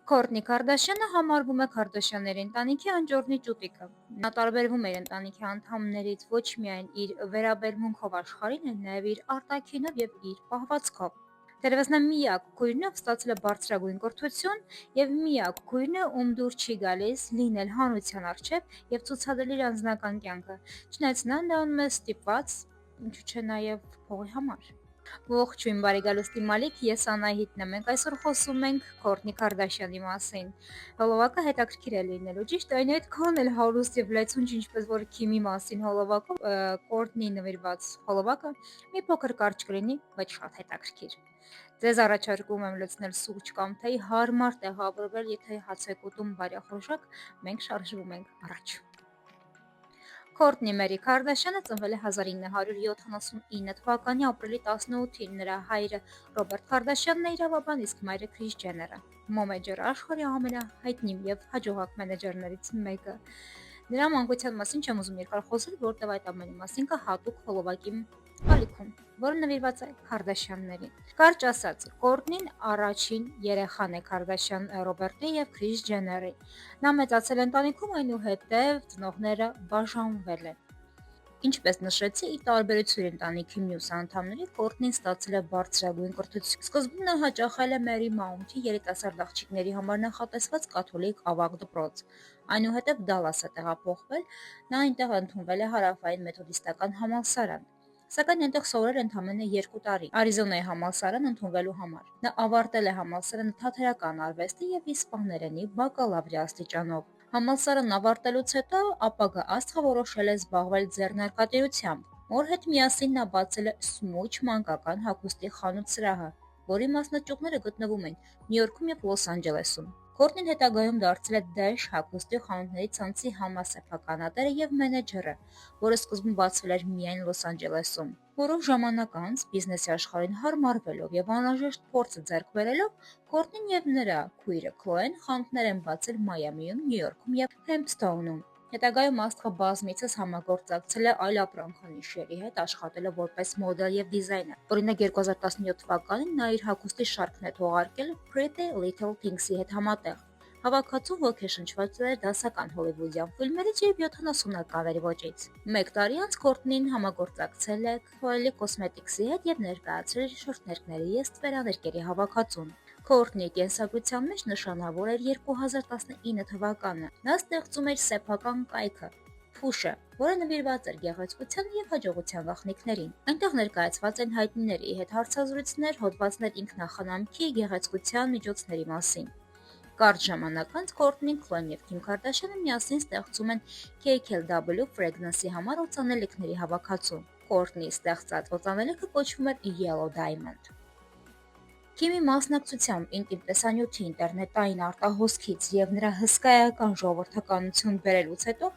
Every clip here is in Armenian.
Քորտնի Քարդաշյանը համարվում է Քարդաշյանների ընտանիքի անճոռնի ճուտիկը։ Նա տարբերվում է իր ընտանիքի անդամներից ոչ միայն իր վերաբերմունքով աշխարհին, այլ նաև իր արտաքինով եւ իր պահվածքով։ Դերևս նա միակ քույրն է, ով ստացել է բարձրագույն կրթություն եւ միակ քույրն է, ում դուր չի գալիս լինել հանրության առջև եւ ցուցադրել իր անձնական կյանքը։ Չնայած նա անում է ստիպված, ինչու՞ չէ նաեւ փողի համար։ Ողջույն, բարի գալուստի Մալիք, ես Անահիտն եմ։ Մենք այսօր խոսում ենք Քորտնի Քարդաշյանի մասին։ Հոլովակը հետաքրքիր է լինելու, ճիշտ է, այն այդ քան էլ հարուստ եւ լեցուն, ինչպես որ Քիմի մասին հոլովակով Կորտնի նվիրված հոլովակը մի փոքր կարճ կլինի, բայց շատ հետաքրքիր։ Ձեզ առաջարկում եմ լցնել սուրճ կամ թեյ, հարմար տեղավորվել, եթե հաց եք ուտում բարեխորժակ, մենք շարժվում ենք առաջ։ Քորտնի Մերի Քարդաշյանը ծնվել է 1979 թվականի ապրիլի 18-ին։ Նրա հայրը Ռոբերտ Քարդաշյանն է իրավաբան, իսկ մայրը Քրիս Ջեները, մոմեջեր աշխարհի ամենահայտնի եւ հաջողակ մենեջերներից մեկը։ Նրա մանկության մասին չեմ ուզում երկար խոսել, որտեղ այդ ամենի մասին կա հատուկ հոլովակի ալիքում, որը նվիրված է Քարդաշյաններին։ Կարճ ասած, Կորտնին առաջին երեխան է Քարդաշյան Ռոբերտի եւ Քրիս Ջեների։ Նա մեծացել է ընտանիքում, այնուհետև ծնողները բաժանվել են։ Ինչպես նշեցի, ի տարբերություն ընտանիքի մյուս անդամների, Կորտնին ստացել է բարձրագույն կրթություն։ Սկզբում նա հաճախել է Մերի Մաունթի երիտասարդ աղջիկների համար նախատեսված կաթոլիկ ավագ դպրոց։ Այնուհետև Դալլաս է տեղափոխվել, նա այնտեղ ընդունվել է հարավային մեթոդիստական համալսարան։ Սակայն այնտեղ սովորել է ընդամենը 2 տարի։ Արիզոնայի համալսարան ընդունվելու համար։ Նա ավարտել է համալսարանը թատերական արվեստի եւ իսպաներենի բակալավրի աստիճանով։ Համալսարանն ավարտելուց հետո ապագա աստղը որոշել է զբաղվել ձեռնարկատիրությամբ։ Մոր հետ միասին նա բացել է Smooch մանկական հագուստի խանութ-սրահը, որի մասնաճյուղները գտնվում են Նյու Յորքում եւ Լոս Անջելեսում։ Կորտնին հետագայում դարձել է Dash հագուստի խանութների ցանցի համասեփականատերը եւ մենեջերը, որը սկզբում բացվել էր միայն Լոս Անջելեսում։ Որոշ ժամանակ անց բիզնեսի աշխարհին հարմարվելով եւ անհրաժեշտ փորձը ձեռք բերելով, Կորտնին եւ նրա քույրը Քլոեն խանութներ են բացել Մայամիում, Նյու Յորքում եւ Հեմփսթաունում։ Հետագայում աստղը բազմիցս համագործակցել է այլ ապրանքանիշերի հետ, աշխատելով որպես մոդել եւ դիզայներ։ Օրինակ 2017 թվականին նա իր հագուստի շարքն է թողարկել Pretty Little Things-ի հետ համատեղ։ Հավաքածուն ոգեշնչված էր դասական հոլիվուդյան ֆիլմերից եւ 70-ականների ոճից։ Մեկ տարի անց Կորտնին համագործակցել է Khloe Cosmetics-ի հետ եւ ներկայացրել շորթներկների եւ ստվերաներկերի հավաքածուն։ Կորտնի կենսագրության մեջ նշանավոր էր 2019 թվականը։ Նա ստեղծում էր սեփական կայքը Փուշը, որը նվիրված էր գեղեցկության եւ հաջողության գաղտնիքներին։ Այնտեղ ներկայացված են հայտնիների հետ հարցազրույցներ, հոդվածներ ինքնախնամքի, գեղեցկության միջոցների մասին։ Կարճ ժամանակ անց Կորտնին, Քլոեն եւ Քիմ Քարդաշյանը միասին ստեղծում են KKW Fragrance-ի համար օծանելիքների հավաքածու։ Կորտնի ստեղծած օծանելիքը կոչվում էր Yellow Diamond։ Քիմի մասնակցությամբ ինտիմ տեսանյութի ինտերնետային արտահոսքից եւ նրա հսկայական ժողովրդականություն բերելուց հետո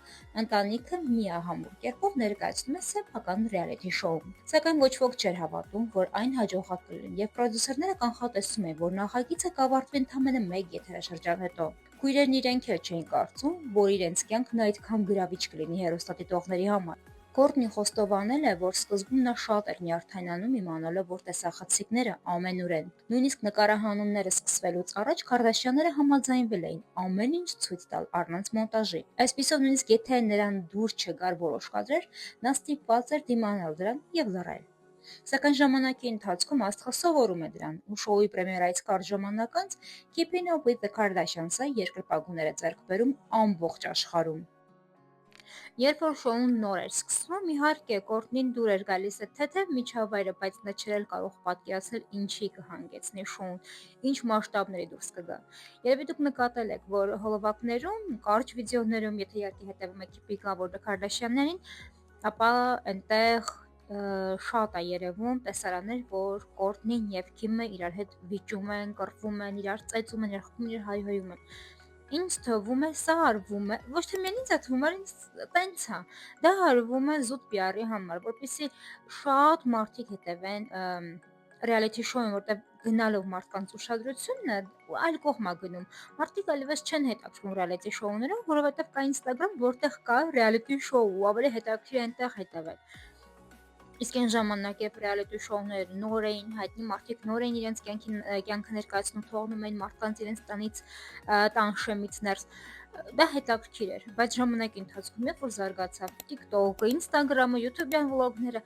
ընտանիքը միահամուռ կերպով ներկայացնում է սեփական ռեալիթի շոու։ Սակայն ոչ ոք չէր հավատում, որ այն հաջողակ կլինի եւ պրոդյուսերները կանխատեսում են, որ նախագիծը կավարտվի ընդամենը 1 եթերաշրջան հետո։ Քույրերն իրենք էլ չէին կարծում, որ իրենց կյանքն այդքան գրավիչ կլինի հեռուստադիտողների համար։ Կորտնին խոստովանել է, որ սկզբում նա շատ էր նյարդայնանում իմանալով, որ տեսախցիկները ամենուր են։ Նույնիսկ նկարահանումները սկսվելուց առաջ Քարդաշյանները համաձայնվել էին ամեն ինչ ցույց տալ առանց մոնտաժի։ Այսպիսով նույնիսկ եթե նրան դուր չգար որոշ կադրեր, նա ստիպված էր դիմանալ դրան եւ լռել։ Սակայն ժամանակի ընթացքում աստղը սովորում է դրան, ու շոուի պրեմիերայից կարճ ժամանակ անց Keeping Up with the Kardashians-ը երկրպագուներ է ձեռք բերում ամբողջ աշխարհում։ Երբ որ շոուն նոր էր սկսվում, իհարկե Կորտնին դուր էր գալիս այդ թեթև միջավայրը, բայց նա չէր կարող պատկերացնել ինչի կհանգեցնի շոուն, ինչ մասշտաբների դուրս կգա։ Երևի դուք նկատել եք, որ հոլովակներում, կարճ վիդեոներում, եթե իհարկե հետևում եք Keeping Up Kardashian-ներին, ապա այնտեղ շատ է երևում տեսարաններ, որ Կորտնին եւ Քիմը իրար հետ վիճում են, կռվում են, իրար ծեծում են, երխում իրար հայհոյում են։ Ինձ թվում է, սա արվում է, ոչ թե միայն ինձ է թվում, այլ ինձ տենց է։ Դա արվում է զուտ PR-ի համար, որպեսզի շատ մարդիկ հետևեն ռեալիթի շոուին, որտեղ գնալով մարդկանց ուշադրությունն է այլ կողմ է գնում։ Մարդիկ այլևս չեն հետաքրքրում ռեալիթի շոուներով, որովհետև կա Instagram, որտեղ կա ռեալիթի շոու, ավելի հետաքրքիր է այնտեղ հետևել։ Իսկ այն ժամանակ, երբ reality show-ները նոր էին, հայտնի մարդիկ նոր էին իրենց կյանքը ներկայացնում, թողնում էին մարդկանց իրենց տնից, տան շեմից ներս, դա հետաքրքիր էր, բայց ժամանակի ընթացքում, երբ որ զարգացավ TikTok-ը, Instagram-ը, YouTube-յան վլոգները,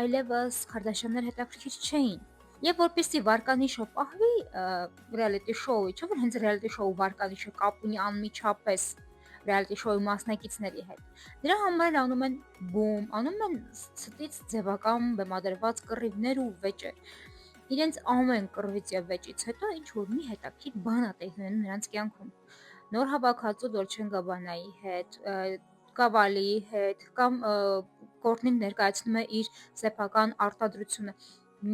այլևս Քարդաշյանները հետաքրքիր չէին։ Եվ որպեսզի վարկանիշը պահվի reality show-ի, չէ՞ որ հենց reality show-ը վարկանիշը կապ ունի անմիջապես reality show-ի մասնակիցների հետ։ Դրա համար էլ անում են բում, անում են ցտից ձևական բեմադրված կռիվներ ու վեճեր։ Իրենց ամեն կռվից եւ վեճից հետո ինչ որ մի հետաքրքիր բան է տեղի ունենում նրանց կյանքում։ Նոր հավաքածու Dolce & Gabbana-ի հետ, Cavalli-ի հետ կամ Կորտնին ներկայացնում է իր սեփական արտադրությունը։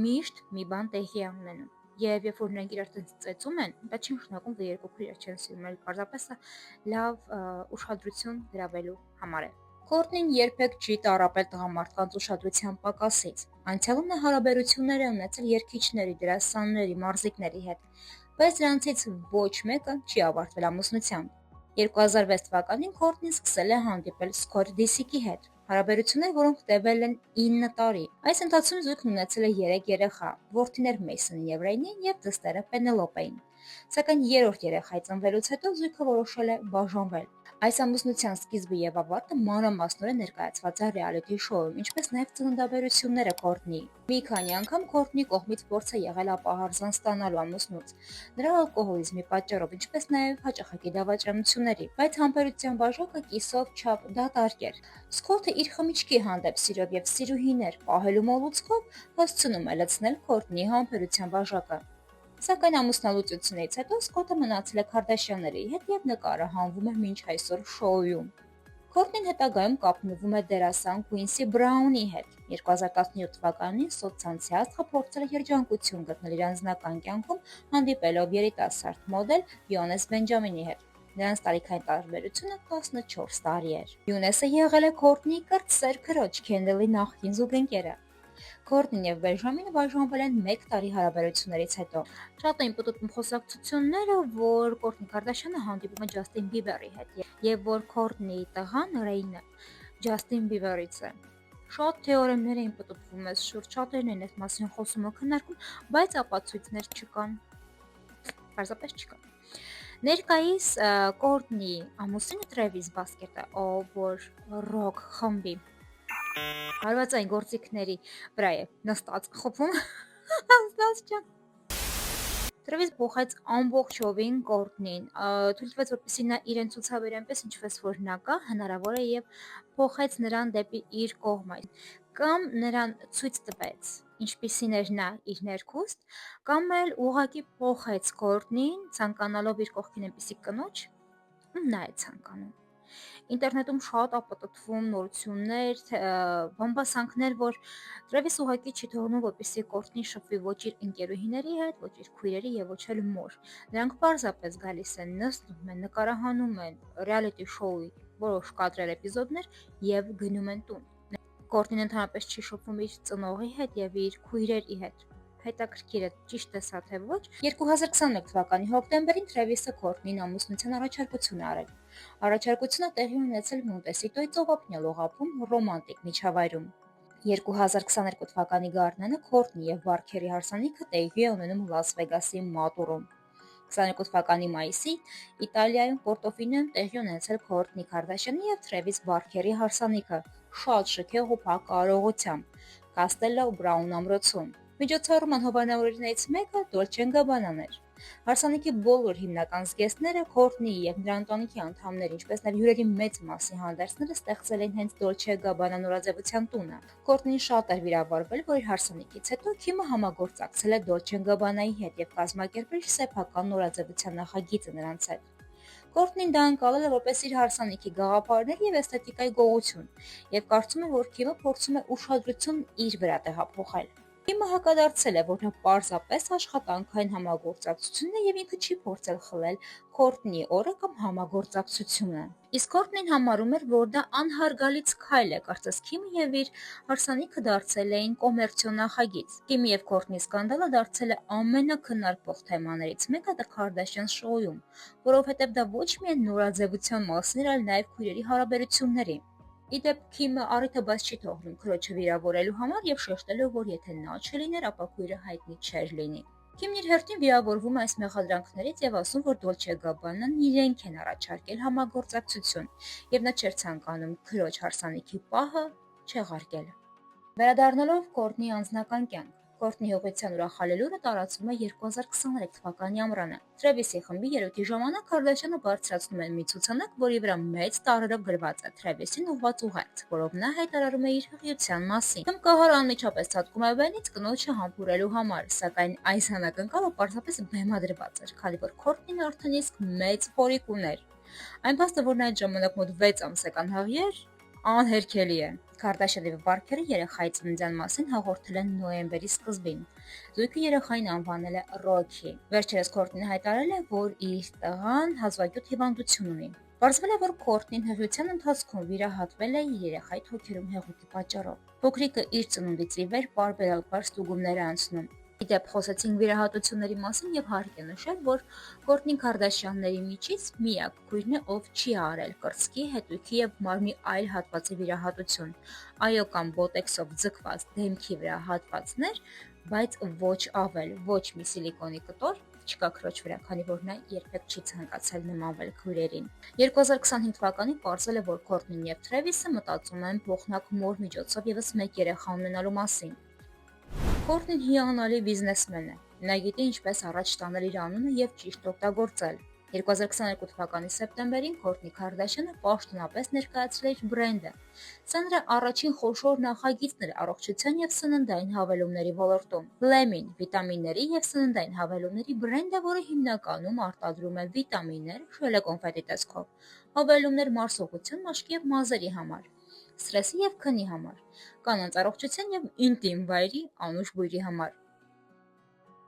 Միշտ մի բան տեղի է ունենում։ Եվ երբ որ նրանք իրար ծեծում են, դա չի նշանակում, որ երկու քույր չեն սիրում, այլ պարզապես լավ ուշադրություն գրավելու համար է։ Կորտնին երբեք չի տառապել տղամարդկանց ուշադրության պակասից։ Անցյալում նա հարաբերություններ է ունեցել երգիչների, դերասանների, մարզիկների հետ, բայց դրանցից ոչ մեկը չի ավարտվել ամուսնությամբ։ 2006 թվականին Կորտնին սկսել է հանդիպել Սկոթ Դիսիկի հետ։ Հարաբերություններ, որոնք տևել են 9 տարի։ Այս ընթացքում զույգն ունեցել է 3 երեխա՝ որդիներ Մեյսոնին եւ Ռեյնին եւ դստերը Պենելոպեին։ Սակայն երրորդ երեխայի ծնվելուց հետո զույգը որոշել է բաժանվել։ Այս ամուսնության սկիզբը եւ ավարտը մանրամասնորեն ներկայացված է reality show-ում, ինչպես նաեւ ծննդաբերությունները Կորտնիի։ Մի քանի անգամ Կորտնիի կողմից փորձ է եղել ապահարզան ստանալու ամուսնուց, նրա ալկոհոլիզմի պատճառով, ինչպես նաեւ հաճախակի դավաճանությունների, բայց համբերության բաժակը կիսով չափ դատարկ էր։ Սկոթը իր խմիչքի հանդեպ սիրով եւ սիրուհիներ պահելու մոլուցքով հասցնում է լցնել Կորտնիի համբերության բաժակը։ Սակայն ամուսնալուծությունից հետո Սկոթը մնացել է Քարդաշյանների հետ եւ նկարը հանվում է մինչ այսօր շոուում։ Կորտնին հետագայում կապնվում է դերասան Քուինսի Բրաունի հետ։ 2017 թվականին սոցցանցի աստղը փորձել է երջանկություն գտնել իր անձնական կյանքում, հանդիպելով երիտասարդ մոդել Յոնես Բենջամինի հետ։ Նրանց տարիքային տարբերությունը 14 տարի էր։ Յունեսը եղել է Կորտնիի կրտսեր քրոջ Քենդելի նախկին զուգընկերը։ Կորտնին եւ Բենջամինը բաժանվել են 1 տարի հարաբերություններից հետո։ Շատ էին պատտում խոսակցությունները, որ Կորտնի Կարդաշյանը հանդիպում է Ջաստին Բիբերի հետ եւ որ Կորտնիի տղան Ռեյնը Ջաստին Բիբերից է։ Շատ թեորեմներ էին պատտվում այս շուրջ, շատերն են այս մասին խոսում ու քննարկում, բայց ապացույցներ չկան։ Պարզապես չկան։ Ներկայիս Կորտնի ամուսինը Տրևիս Բասկետը, ով որ ռոք խմբի հարվածային գործիքների վրա է նստած խփում, հաստատ չան։ Տրևիս փոխեց ամբողջովին Կորտնին, թույլ տվեց, որպեսզի նա իրեն ցուցաբերի այնպես, ինչպես որ նա կա, հնարավոր է եւ փոխեց նրան դեպի իր կողմը, կամ նրան ցույց տվեց, ինչպիսին էր նա իր ներքուստ, կամ էլ ուղղակի փոխեց Կորտնին, ցանկանալով իր կողքին այնպիսի կնոջ, ում նա է ցանկանում։ Ինտերնետում շատ ապտտվում նորություններ, բամբասանքներ, որ Տրևիս ուղղակի չի թողնում, որպեսզի Կորտնին շփվի ոչ իր ընկերուհիների հետ, ոչ իր քույրերի եւ ոչ էլ մոր։ Նրանք պարզապես գալիս են, նստում են, նկարահանում են reality show-ի որոշ կադրեր, էպիզոդներ եւ գնում են տուն։ Կորտնին ընդհանրապես չի շփվում իր ծնողի հետ եւ իր քույրերի հետ։ Հետաքրքիր է, ճիշտ է սա թե ոչ։ 2021 թվականի հոկտեմբերին Տրևիսը Կորտնին ամուսնության առաջարկություն է արել։ Առաջարկությունը տեղի ունեցել Մոնտեսիտոյի ծովափնյա լողափում ռոմանտիկ միջավայրում։ 2022 թվականի գարնանը Կորտնի եւ Բարքերի հարսանիքը տեղի է ունենում Լաս Վեգասի Մատուրում։ 22 թվականի մայիսի Իտալիայում Պորտոֆինոյում տեղի ունեցել Քորտնի Քարդաշյանի եւ Տրևիս Բարքերի հարսանիքը շատ շքեղ ու փակ կարողությամբ Կաստելլո Բրաուն ամրոցում։ Միջոցառման հովանավորներից մեկը Dolce & Gabbana-ն էր։ Հարսանիքի բոլոր հիմնական զգեստները Կորտնիի եւ նրա ընտանիքի անդամների, ինչպես նաեւ հյուրերի մեծ մասի հանդերձները ստեղծել են հենց Dolce & Gabbana նորաձևության տունը։ Կորտնին շատ էր վիրավորվել, որ իր հարսանիքից հետո Քիմը համագործակցել է Dolce & Gabbana-ի հետ եւ կազմակերպել սեփական նորաձևության նախագիծը նրանց հետ։ Կորտնին դա անցալել է որպես իր հարսանիքի գաղափարներ եւ էսթետիկայի գողություն եւ կարծում է, որ Քիմը փորձում է ուշադրություն իր վրա տեղափոխել։ Քիմը հակադարձել է, որ նա պարզապես աշխատանքային համագործակցությունն է եւ ինքը չի փորձել խլել Կորտնիի օրը կամ համագործակցությունը։ Իսկ Կորտնին համարում էր, որ դա անհարգալից քայլ է, կարծես Քիմը եւ իր հարսանիքը դարձել էին կոմերցիոն նախագիծ։ Քիմի եւ Կորտնի սկանդալը դարձել է ամենակննարկվող թեմաներից մեկը The Kardashian Show-ում, որովհետեւ դա ոչ միայն նորաձևության մասին էր, այլ նաեւ քույրերի հարաբերությունների։ Իդեպ Քիմը առիթը բաց չի թողնում քրոջը վիրավորելու համար եւ շեշտելով, որ եթե նա չլիներ, ապա քույրը հայտնի չէր լինի։ Քիմն իր հերթին վիրավորվում է այս մեղադրանքներից եւ ասում, որ Դոլչե Գաբբանան իրենք են առաջարկել համագործակցություն եւ նա չէր ցանկանում քրոջ հարսանիքի պահը չեղարկել։ Վերադառնալով Կորտնի անձնական կյանք, Կորտնի հողության ուրախալելուրը տարածվում է 2023 թվականի ամռանը։ Թրևիսի խմբի ելույթի ժամանակ Քարդաշյանը բարձրացնում է մի ցուցանակ, որի վրա մեծ տառերով գրված է Թրևիսին ուղղված ուղերձ, որով նա հայտարարում է իր հղիության մասին։ Թմկահարը անմիջապես ցատկում է բենից կնոջը համբուրելու համար, սակայն այս անակնկալը պարզապես բեմադրված էր, քանի որ Կորտնին արդեն իսկ մեծ փորիկ ուներ։ Այն փաստը, որ նա այդ ժամանակ մոտ 6 ամսական հղի էր, անհերքելի է։ Քարդաշյանի վարքերը երեխայի ծննդյան մասին հաղորդել են նոյեմբերի սկզբին։ Զույգը երեխային անվանել է Ռոքի։ Վերջերս Կորտնին հայտարարել է, որ իր տղան հազվագյուտ հիվանդություն ունի։ Պարզվել է, որ Կորտնին հղիության ընթացքում վիրահատվել է իր երեխայի թոքերում հեղուկի պատճառով։ Փոքրիկը իր ծնունդից ի վեր պարբերաբար ստուգումներ է անցնում։ Իդեպ խոսեցինք վիրահատությունների մասին եւ հարկ է նշել, որ Կորտնի Քարդաշյանների միջից միակ քույրն է, ով չի արել կրծքի, հետույքի եւ մարմնի այլ հատվածի վիրահատություն։ Այո կամ բոտեքսով ձգված դեմքի վրա հատվածներ, բայց ոչ ավել, ոչ մի սիլիկոնի կտոր չկա քրոջ վրա, քանի որ նա երբեք չի ցանկացել նմանվել քույրերին։ 2025 թվականին պարզել է, որ Կորտնին եւ Թրևիսը մտածում են փոխնակ մոր միջոցով եւս մեկ երեխա ունենալու մասին։ Կորտնին հիանալի բիզնեսմեն է։ Նա գիտի ինչպես առաջ տանել իր անունը եւ ճիշտ օգտագործել։ 2022 թվականի սեպտեմբերին Կորտնի Քարդաշյանը պաշտոնապես ներկայացրել է իր բրենդը։ Սա նրա առաջին խոշոր նախագիծն էր առողջության եւ սննդային հավելումների ոլորտում։ Lemon վիտամինների եւ սննդային հավելումների բրենդը, որը հիմնականում արտադրում է վիտամիններ, շելե կոնֆետի տեսքով, հավելումներ մարսողություն, մաշկի եւ մազերի համար, սթրեսի եւ քնի համար, կանանց առողջության եւ ինտիմ վայրի անուշ բույրի համար։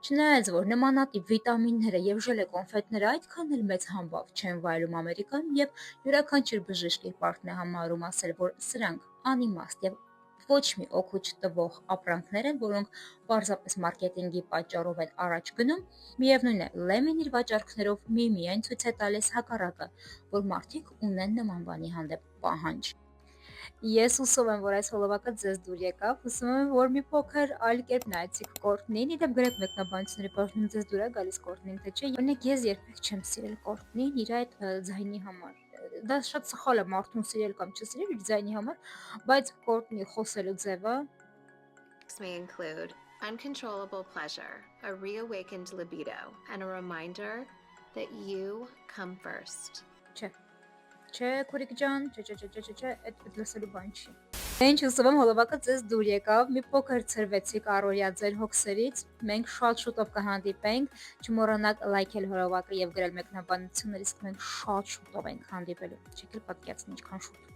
Չնայած որ նմանատիպ վիտամինները եւ ժելե կոնֆետները այդքան էլ մեծ համբավ չեն վայելում Ամերիկայում եւ յուրաքանչյուր բժիշկ իր պարտքն է համարում ասել, որ սրանք անիմաստ եւ ոչ մի օգուտ չտվող ապրանքներ են, որոնք պարզապես մարքեթինգի պատճառով են առաջ գնում, միևնույն է, Lemon իր վաճառքներով միմիայն ցույց է տալիս հակառակը, որ մարդիկ ունեն նման բանի հանդեպ պահանջ։ Ես հուսով եմ, որ այս հոլովակը ձեզ դուր եկավ, հուսում եմ, որ մի փոքր այլ կերպ նայեցիք Կորտնին, իդեպ գրեթե մեկնաբանությունների բաժնում ձեզ դուր է գալիս Կորտնին, թե չէ։ Օրինակ ես երբեք չեմ սիրել Կորտնին իր այդ ձայնի համար։ Դա շատ սխալ է մարդուն սիրել կամ չսիրել իր ձայնի համար, բայց Կորտնի խոսելու ձևը may include uncontrollable pleasure, a reawakened libido, and a reminder that you come first. Չէ, քուրիկ ջան, չէ, այդ լսելու բան չի։ Ինչ հուսով եմ հոլովակը ձեզ դուր եկավ, մի փոքր ցրվեցիք առօրյա ձեր հոգսերից, մենք շատ շուտով կհանդիպենք, չմոռանաք լայքել հոլովակը եւ գրել մեկնաբանություններ, իսկ մենք շատ շուտով ենք հանդիպելու։ Չեք էլ պատկերացնի ինչքան շուտ։